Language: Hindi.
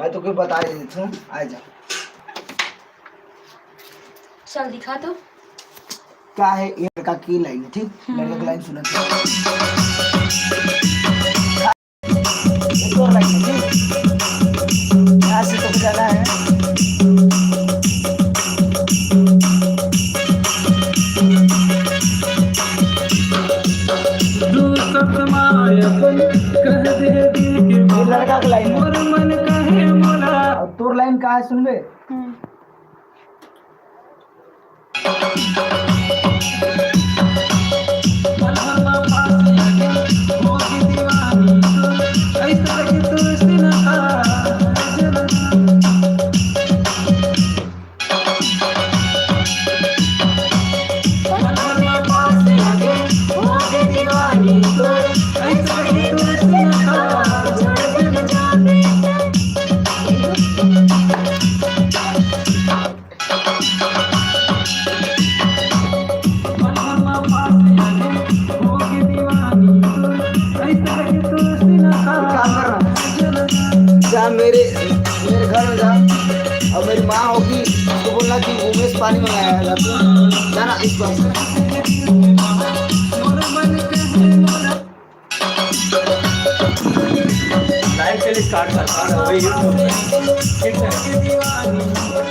मैं तो कोई बता ही देती हूँ, आ जा। चल दिखा तो। क्या है, ये लड़का की लाइन है, ठीक। लड़का की लाइन सुना, एक और लाइन है, ठीक। यहाँ से तो जाना है। ये लड़का की लाइन है। तोर लाइन कहाँ है, सुन बे। जा मेरे घर में जा, और मेरी माँ होगी तो बोलना कि उमेश पानी मंगाया है, जाना इस बात से। लाइव चलिए स्टार्ट कर, ठीक है।